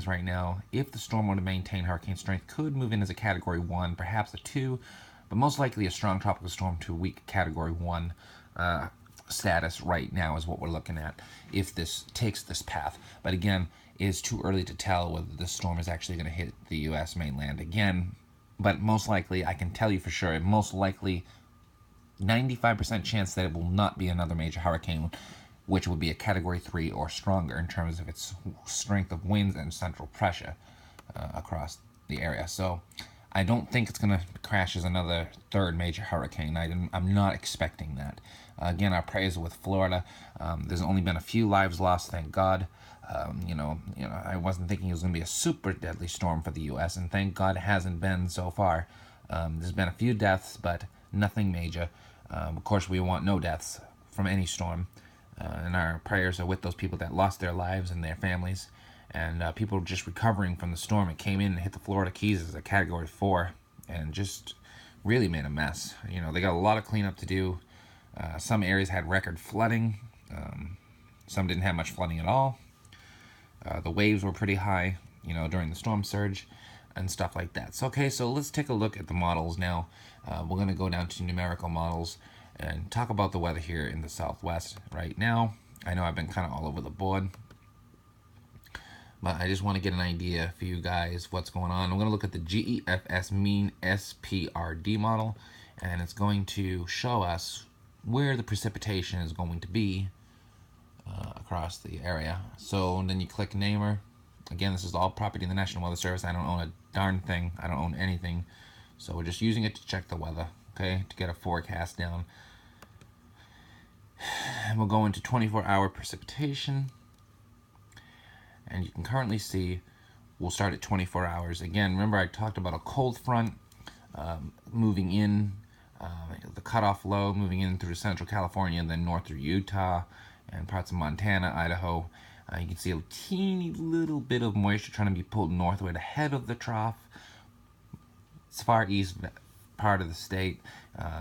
is right now, if the storm were to maintain hurricane strength, could move in as a Category 1, perhaps a 2, but most likely a strong tropical storm to a weak Category 1 status right now is what we're looking at if this takes this path. But again, it's too early to tell whether this storm is actually going to hit the U.S. mainland again. But most likely, I can tell you for sure, most likely 95% chance that it will not be another major hurricane, which will be a Category 3 or stronger in terms of its strength of winds and central pressure across the area. So I don't think it's going to crash as another third major hurricane. I'm not expecting that. Again, our prayers with Florida. There's only been a few lives lost, thank God. I wasn't thinking it was going to be a super deadly storm for the U.S., and thank God it hasn't been so far. There's been a few deaths, but nothing major. Of course, we want no deaths from any storm, and our prayers are with those people that lost their lives and their families, and people just recovering from the storm. It came in and hit the Florida Keys as a Category 4, and just really made a mess. They got a lot of cleanup to do. Some areas had record flooding. Some didn't have much flooding at all. The waves were pretty high, during the storm surge and stuff like that. So let's take a look at the models now. We're going to go down to numerical models and talk about the weather here in the Southwest right now. I know I've been kind of all over the board, but I just want to get an idea for you guys what's going on. I'm going to look at the GEFS mean SPRD model, and it's going to show us where the precipitation is going to be across the area. So then you click Namer. Again, this is all property of the National Weather Service. I don't own a darn thing. I don't own anything. So we're just using it to check the weather, okay, to get a forecast down. And we'll go into 24-hour precipitation. And you can currently see we'll start at 24 hours. Again, remember I talked about a cold front moving in, the cutoff low moving in through central California and then north through Utah and parts of Montana, Idaho. You can see a teeny little bit of moisture trying to be pulled northward ahead of the trough. It's far east part of the state.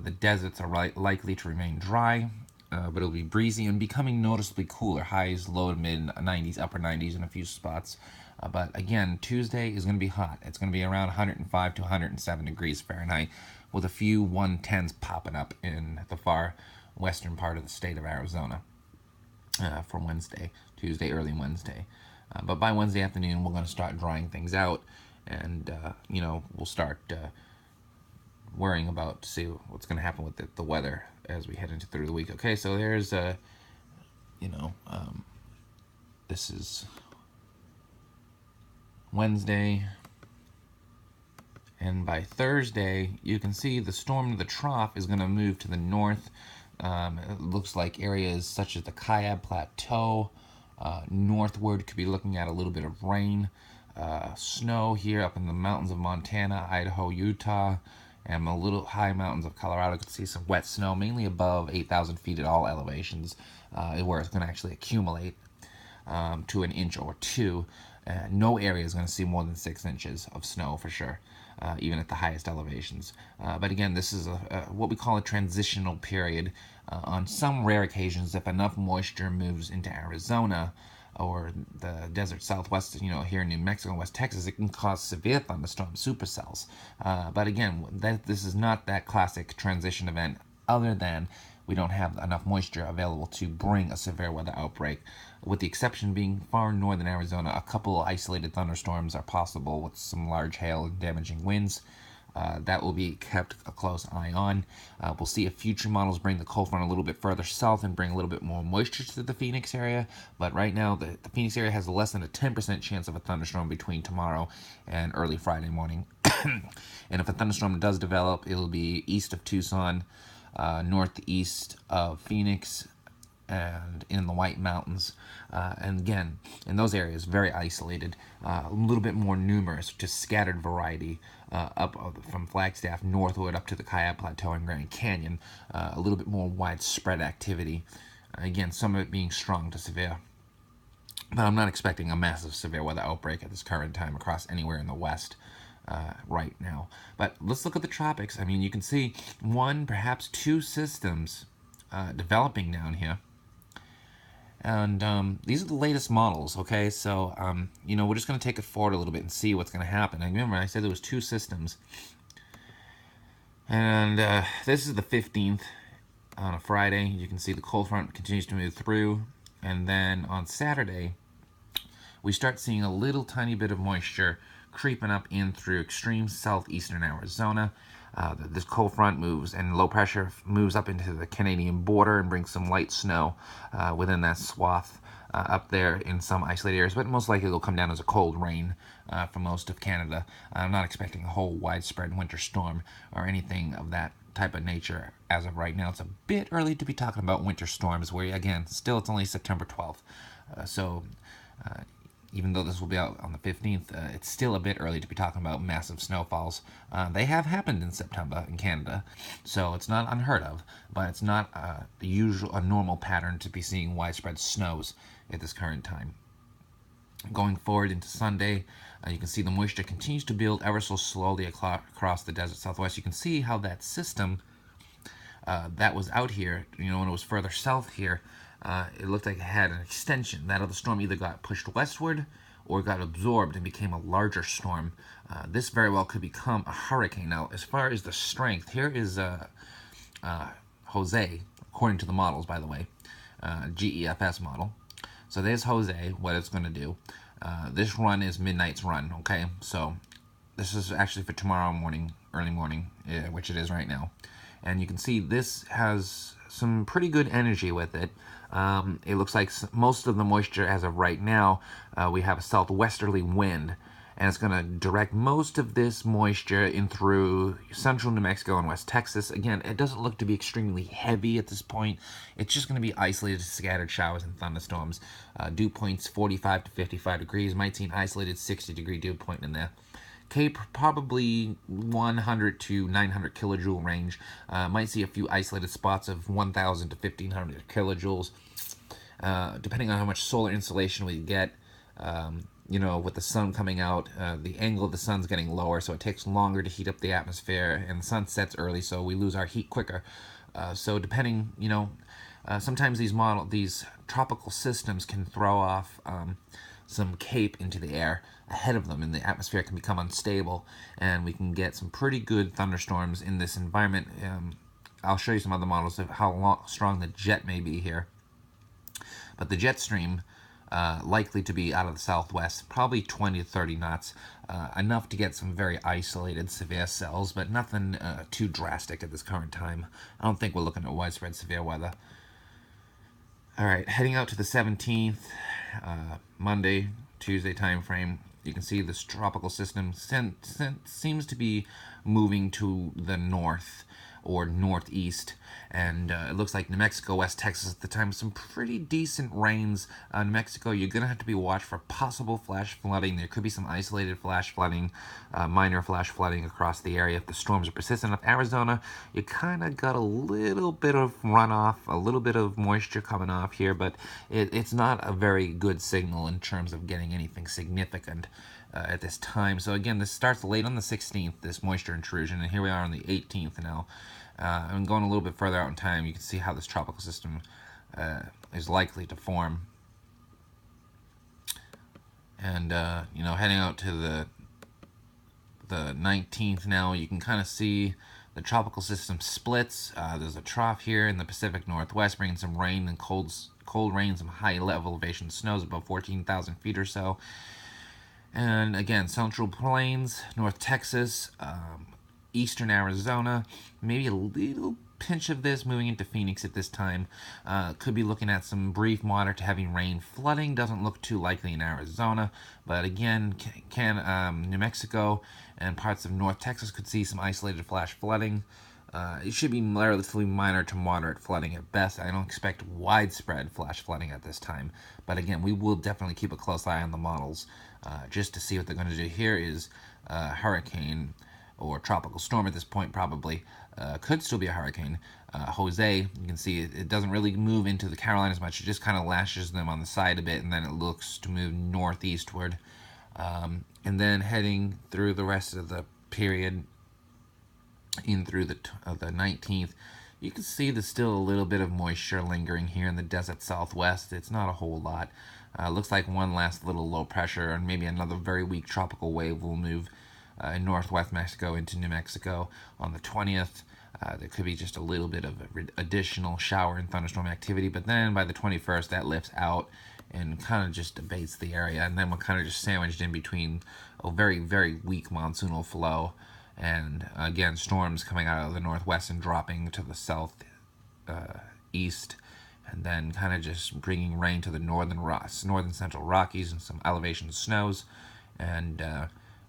The deserts are likely to remain dry, but it'll be breezy and becoming noticeably cooler. Highs low to mid 90s, upper 90s in a few spots. But again, Tuesday is going to be hot. It's going to be around 105 to 107 degrees Fahrenheit with a few 110s popping up in the far western part of the state of Arizona for Tuesday, early Wednesday. But by Wednesday afternoon, we're going to start drying things out, and we'll start worrying about to see what's going to happen with the weather as we head into through the week. Okay, so there's this is Wednesday, and by Thursday you can see the storm to the trough is going to move to the north. It looks like areas such as the Kaib Plateau northward could be looking at a little bit of rain, snow here up in the mountains of Montana, Idaho, Utah, and the little high mountains of Colorado. You can see some wet snow, mainly above 8,000 feet at all elevations, where it's going to actually accumulate to an inch or two. No area is going to see more than 6 inches of snow for sure, even at the highest elevations. But again, this is what we call a transitional period. On some rare occasions, if enough moisture moves into Arizona or the desert southwest, here in New Mexico and West Texas, it can cause severe thunderstorm supercells. But again, this is not that classic transition event, other than we don't have enough moisture available to bring a severe weather outbreak. With the exception being far northern Arizona, a couple isolated thunderstorms are possible with some large hail and damaging winds. That will be kept a close eye on. We'll see if future models bring the cold front a little bit further south and bring a little bit more moisture to the Phoenix area. But right now, the Phoenix area has less than a 10% chance of a thunderstorm between tomorrow and early Friday morning. And if a thunderstorm does develop, it'll be east of Tucson, northeast of Phoenix, and in the White Mountains. And again, in those areas, very isolated, a little bit more numerous, just scattered variety up from Flagstaff northward up to the Kaib Plateau and Grand Canyon, a little bit more widespread activity. Again, some of it being strong to severe. But I'm not expecting a massive severe weather outbreak at this current time across anywhere in the West right now. But let's look at the tropics. I mean, you can see one, perhaps two systems developing down here. And these are the latest models, okay? So, we're just going to take it forward a little bit and see what's going to happen. And remember, I said there was two systems. And this is the 15th on a Friday. You can see the cold front continues to move through. And then on Saturday, we start seeing a little tiny bit of moisture creeping up in through extreme southeastern Arizona. This cold front moves and low pressure moves up into the Canadian border and brings some light snow within that swath up there in some isolated areas, but most likely it'll come down as a cold rain for most of Canada. I'm not expecting a whole widespread winter storm or anything of that type of nature as of right now. It's a bit early to be talking about winter storms where, again, still it's only September 12th. So even though this will be out on the 15th, it's still a bit early to be talking about massive snowfalls. They have happened in September in Canada, so it's not unheard of, but it's not a normal pattern to be seeing widespread snows at this current time. Going forward into Sunday, you can see the moisture continues to build ever so slowly across the desert southwest. You can see how that system that was out here, when it was further south here, it looked like it had an extension. That other storm either got pushed westward or got absorbed and became a larger storm. This very well could become a hurricane. Now, as far as the strength, here is Jose, according to the models, by the way, GEFS model. So there's Jose, what it's going to do. This run is midnight's run, okay? So this is actually for tomorrow morning, early morning, which it is right now. And you can see this has some pretty good energy with it. It looks like most of the moisture as of right now, we have a southwesterly wind, and it's going to direct most of this moisture in through central New Mexico and West Texas. Again, it doesn't look to be extremely heavy at this point. It's just going to be isolated scattered showers and thunderstorms. Dew points 45 to 55 degrees. Might see an isolated 60-degree dew point in there. Cape, probably 100 to 900 kilojoule range. Might see a few isolated spots of 1,000 to 1,500 kilojoules. Depending on how much solar insolation we get, with the sun coming out, the angle of the sun's getting lower, so it takes longer to heat up the atmosphere, and the sun sets early, so we lose our heat quicker. So depending, sometimes these tropical systems can throw off some cape into the air ahead of them, and the atmosphere can become unstable, and we can get some pretty good thunderstorms in this environment. I'll show you some other models of how strong the jet may be here. But the jet stream, likely to be out of the southwest, probably 20 to 30 knots, enough to get some very isolated severe cells, but nothing too drastic at this current time. I don't think we're looking at widespread severe weather. All right, heading out to the 17th, Monday, Tuesday time frame. You can see this tropical system seems to be moving to the north or northeast, and it looks like New Mexico, West Texas at the time, some pretty decent rains. New Mexico, you're going to have to be watched for possible flash flooding. There could be some isolated flash flooding, minor flash flooding across the area if the storms are persistent enough. Arizona, you kind of got a little bit of runoff, a little bit of moisture coming off here, but it's not a very good signal in terms of getting anything significant at this time. So again, this starts late on the 16th, this moisture intrusion, and here we are on the 18th now. I'm going a little bit further out in time. You can see how this tropical system is likely to form. And, heading out to the 19th now, you can kind of see the tropical system splits. There's a trough here in the Pacific Northwest, bringing some rain and cold rain, some high-level elevation snows above 14,000 feet or so. And again, Central Plains, North Texas, eastern Arizona, maybe a little pinch of this moving into Phoenix at this time. Could be looking at some brief moderate to heavy rain. Flooding doesn't look too likely in Arizona, but again, New Mexico and parts of North Texas could see some isolated flash flooding. It should be relatively minor to moderate flooding at best. I don't expect widespread flash flooding at this time, but again, we will definitely keep a close eye on the models just to see what they're going to do. Here is hurricane or tropical storm at this point, probably. Could still be a hurricane. Jose, you can see it doesn't really move into the Carolinas much. It just kind of lashes them on the side a bit, and then it looks to move northeastward. And then heading through the rest of the period, in through the 19th, You can see there's still a little bit of moisture lingering here in the desert southwest. It's not a whole lot. Looks like one last little low pressure and maybe another very weak tropical wave will move in northwest Mexico into New Mexico on the 20th. There could be just a little bit of additional shower and thunderstorm activity, but then by the 21st that lifts out and kind of just abates the area, and then we're kind of just sandwiched in between a very, very weak monsoonal flow and again storms coming out of the northwest and dropping to the south east, and then kind of just bringing rain to the northern central Rockies and some elevation snows, and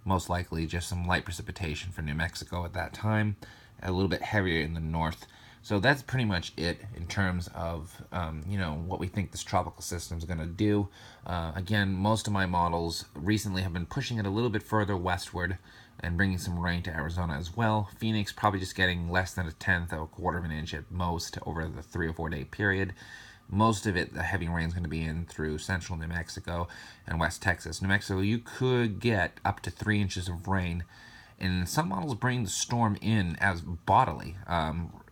most likely just some light precipitation for New Mexico at that time, a little bit heavier in the north. So that's pretty much it in terms of what we think this tropical system is going to do. Again, most of my models recently have been pushing it a little bit further westward and bringing some rain to Arizona as well. Phoenix probably just getting less than a tenth or a quarter of an inch at most over the 3 or 4 day period. Most of it, the heavy rain is going to be in through central New Mexico and West Texas. New Mexico, you could get up to 3 inches of rain, and some models bring the storm in as bodily,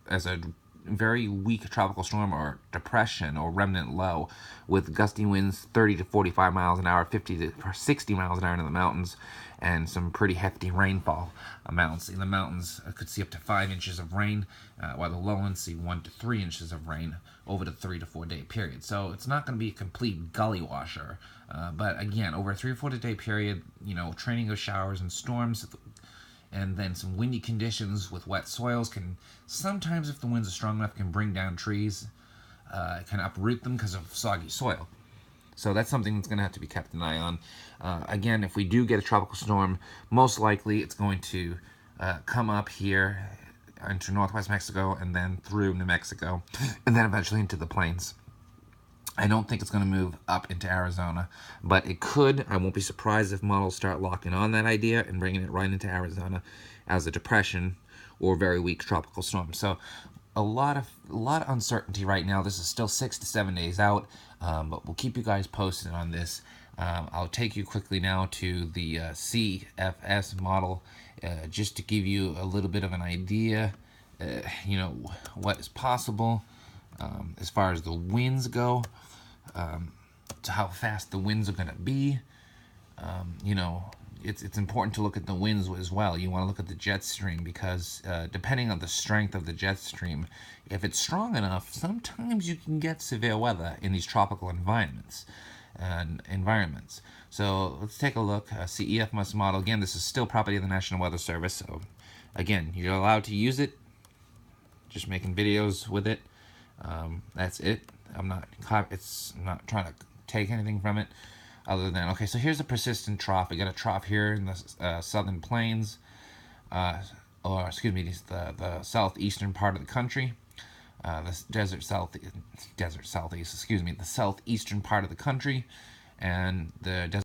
as a very weak tropical storm or depression or remnant low, with gusty winds 30 to 45 miles an hour, 50 to 60 miles an hour in the mountains, and some pretty hefty rainfall amounts. In the mountains, I could see up to 5 inches of rain, while the lowlands see 1 to 3 inches of rain over the 3 to 4 day period. So it's not going to be a complete gully washer, but again, over a 3 or 4 day period, training of showers and storms, and then some windy conditions with wet soils can sometimes, if the winds are strong enough, can bring down trees, can uproot them because of soggy soil. So that's something that's going to have to be kept an eye on. Again, if we do get a tropical storm, most likely it's going to come up here into northwest Mexico and then through New Mexico and then eventually into the plains. I don't think it's going to move up into Arizona, but it could. I won't be surprised if models start locking on that idea and bringing it right into Arizona as a depression or very weak tropical storm. So a lot of uncertainty right now. This is still 6 to 7 days out, but we'll keep you guys posted on this. I'll take you quickly now to the CFS model, just to give you a little bit of an idea, what is possible as far as the winds go, to how fast the winds are going to be. It's important to look at the winds as well. You want to look at the jet stream because depending on the strength of the jet stream, if it's strong enough, sometimes you can get severe weather in these tropical environments. So let's take a look. CEFMS model. Again, this is still property of the National Weather Service. So again, you're allowed to use it. Just making videos with it. That's it. I'm not trying to take anything from it other than, okay, so here's a persistent trough. We got a trough here in the southern plains, the southeastern part of the country, the southeastern part of the country, and the desert